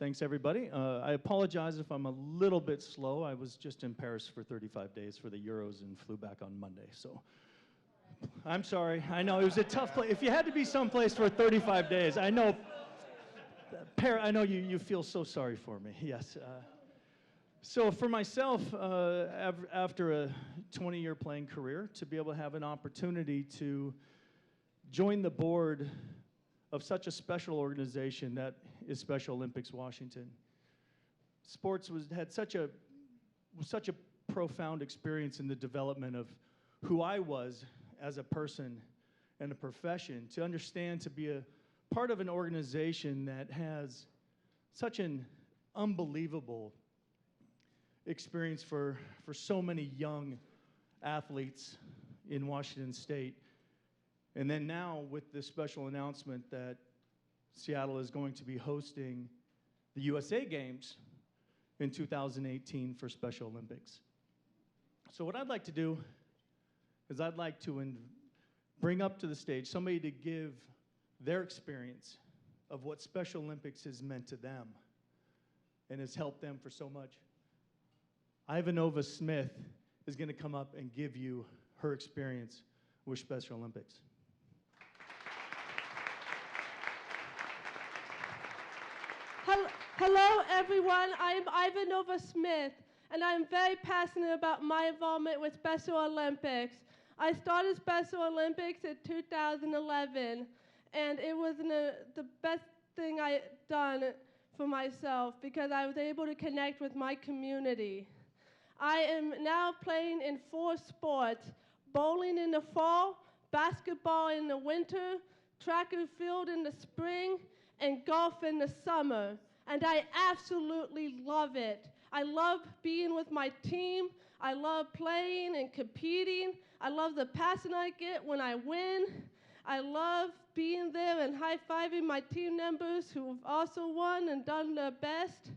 Thanks, everybody. I apologize if I'm a little bit slow. I was just in Paris for 35 days for the Euros and flew back on Monday, so I'm sorry. I know it was a tough place. If you had to be someplace for 35 days, I know, I know you feel so sorry for me. Yes. So for myself, after a 20-year playing career, to be able to have an opportunity to join the board of such a special organization that is Special Olympics Washington. Sports had such a profound experience in the development of who I was as a person and a profession, to understand to be a part of an organization that has such an unbelievable experience for so many young athletes in Washington State. And then now with this special announcement that Seattle is going to be hosting the USA Games in 2018 for Special Olympics. So what I'd like to do is I'd like to bring up to the stage somebody to give their experience of what Special Olympics has meant to them and has helped them for so much. Ivanova Smith is going to come up and give you her experience with Special Olympics. Hello, everyone. I'm Ivanova Smith, and I'm very passionate about my involvement with Special Olympics. I started Special Olympics in 2011, and it was the best thing I've done for myself because I was able to connect with my community. I am now playing in 4 sports: bowling in the fall, basketball in the winter, track and field in the spring, and golf in the summer. And I absolutely love it. I love being with my team. I love playing and competing. I love the passion I get when I win. I love being there and high-fiving my team members who have also won and done their best.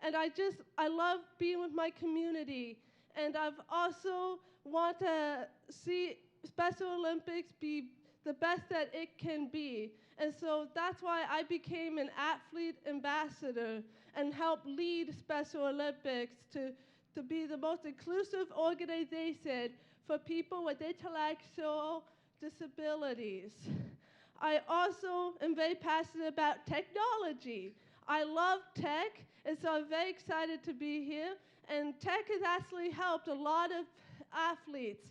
And I love being with my community. And I've also want to see Special Olympics be the best that it can be. And so that's why I became an athlete ambassador and helped lead Special Olympics to be the most inclusive organization for people with intellectual disabilities. I also am very passionate about technology. I love tech, and so I'm very excited to be here. And tech has actually helped a lot of athletes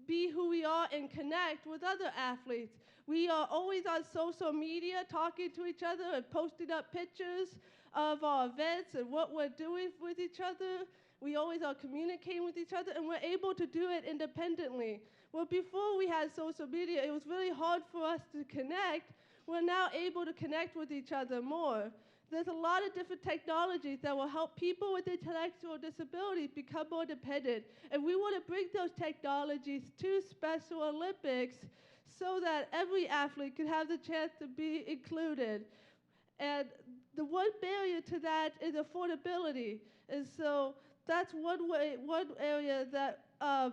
be who we are and connect with other athletes. We are always on social media talking to each other and posting up pictures of our events and what we're doing with each other. We always are communicating with each other, and we're able to do it independently. Well, before we had social media, it was really hard for us to connect. We're now able to connect with each other more. There's a lot of different technologies that will help people with intellectual disabilities become more dependent. And we want to bring those technologies to Special Olympics so that every athlete can have the chance to be included. And the one barrier to that is affordability. And so that's one area that I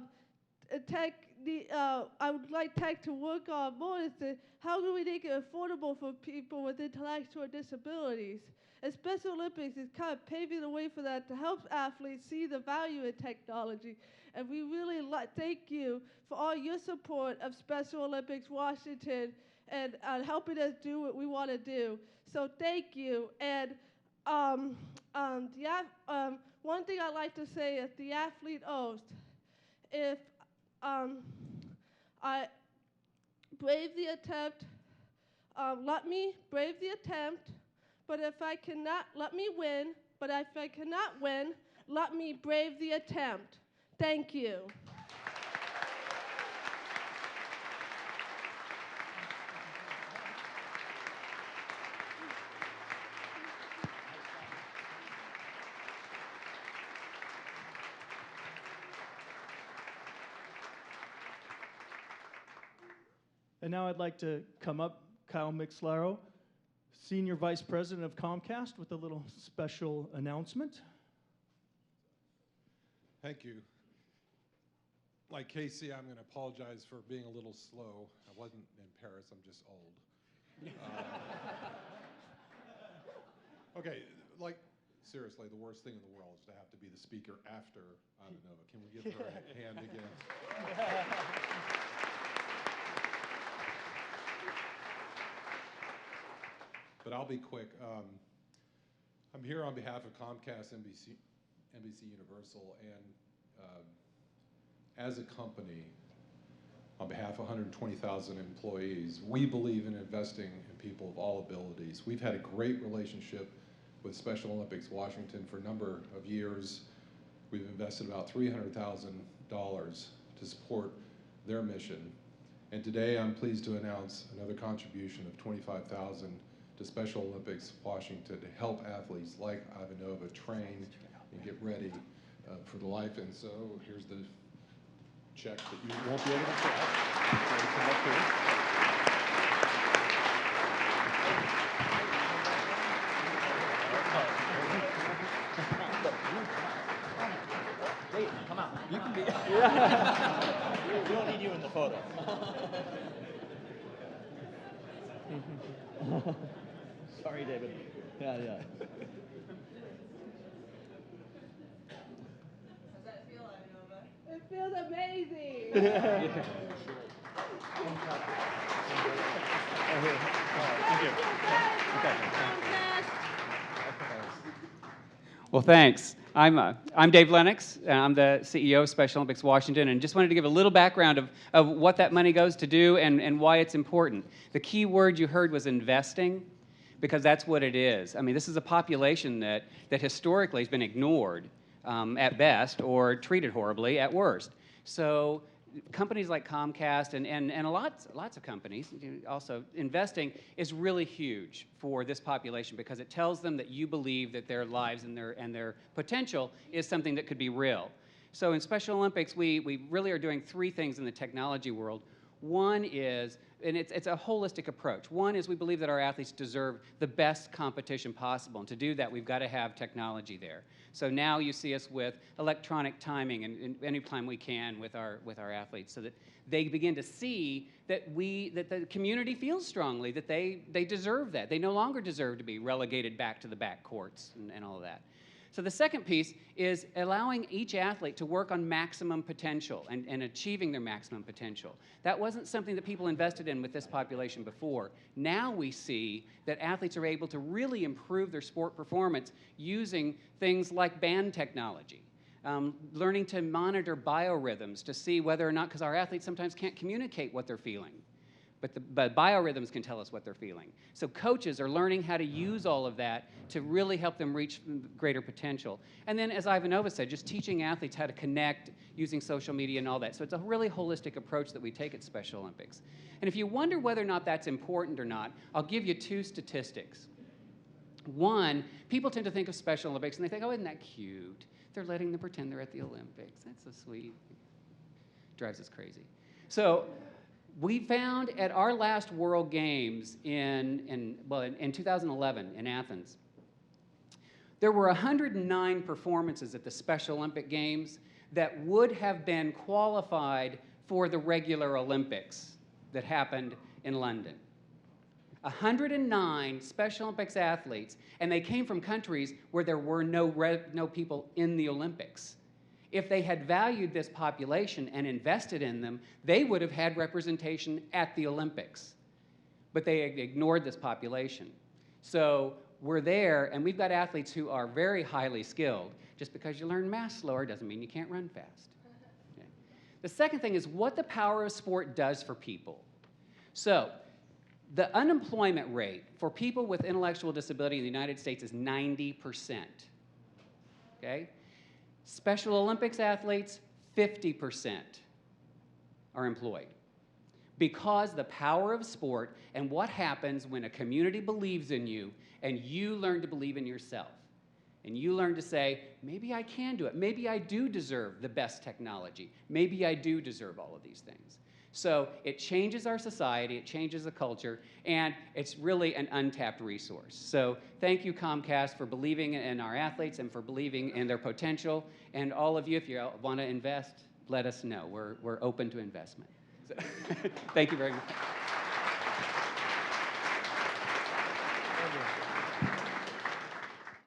would like tech to work on more is how do we make it affordable for people with intellectual disabilities? And Special Olympics is kind of paving the way for that to help athletes see the value in technology. And we really thank you for all your support of Special Olympics Washington and helping us do what we want to do. So thank you. And one thing I'd like to say is the athlete oath. If I brave the attempt, let me brave the attempt, but if I cannot, let me win, but if I cannot win, let me brave the attempt. Thank you. And now I'd like to come up, Kyle Mixlaro, Senior Vice President of Comcast, with a little special announcement. Thank you. Like Casey, I'm going to apologize for being a little slow. I wasn't in Paris, I'm just old. Okay, like, seriously, the worst thing in the world is to have to be the speaker after Ivanova. Can we give her a hand again? But I'll be quick. I'm here on behalf of Comcast, NBC Universal, and as a company, on behalf of 120,000 employees, we believe in investing in people of all abilities. We've had a great relationship with Special Olympics Washington for a number of years. We've invested about $300,000 to support their mission. And today I'm pleased to announce another contribution of $25,000 to Special Olympics Washington to help athletes like Ivanova train and get ready for the life. And so here's the check that you won't be able to Wait, come out. You can be. We don't need you in the photo. Sorry, David. Yeah. How's that feel, Ivanova? It feels amazing. Thank you. Well, thanks. I'm Dave Lennox, and I'm the CEO of Special Olympics Washington, and just wanted to give a little background of what that money goes to do and why it's important. The key word you heard was investing, because that's what it is. I mean, this is a population that historically has been ignored at best or treated horribly at worst. So companies like Comcast and lots of companies also investing is really huge for this population, because it tells them that you believe that their lives and their potential is something that could be real. So in Special Olympics, we really are doing three things in the technology world. One is, and it's a holistic approach. One is we believe that our athletes deserve the best competition possible, and to do that, we've got to have technology there. So now you see us with electronic timing and any time we can with our athletes, so that they begin to see that the community feels strongly that they deserve that. They no longer deserve to be relegated back to the back courts and all of that. So the second piece is allowing each athlete to work on maximum potential and achieving their maximum potential. That wasn't something that people invested in with this population before. Now we see that athletes are able to really improve their sport performance using things like band technology, learning to monitor biorhythms to see whether or not, because our athletes sometimes can't communicate what they're feeling. But biorhythms can tell us what they're feeling. So coaches are learning how to use all of that to really help them reach greater potential. And then, as Ivanova said, just teaching athletes how to connect using social media and all that. So it's a really holistic approach that we take at Special Olympics. And if you wonder whether or not that's important or not, I'll give you two statistics. One, people tend to think of Special Olympics and they think, oh, isn't that cute? They're letting them pretend they're at the Olympics. That's so sweet. Drives us crazy. So we found at our last World Games in 2011 in Athens, there were 109 performances at the Special Olympic Games that would have been qualified for the regular Olympics that happened in London. 109 Special Olympics athletes, and they came from countries where there were no people in the Olympics. If they had valued this population and invested in them, they would have had representation at the Olympics. But they ignored this population. So we're there, and we've got athletes who are very highly skilled. Just because you learn math slower doesn't mean you can't run fast. Okay. The second thing is what the power of sport does for people. So the unemployment rate for people with intellectual disability in the United States is 90%. Okay? Special Olympics athletes, 50% are employed. Because the power of sport and what happens when a community believes in you and you learn to believe in yourself. And you learn to say, maybe I can do it. Maybe I do deserve the best technology. Maybe I do deserve all of these things. So it changes our society, it changes the culture, and it's really an untapped resource. So thank you, Comcast, for believing in our athletes and for believing in their potential. And all of you, if you want to invest, let us know. We're open to investment. So thank you very much.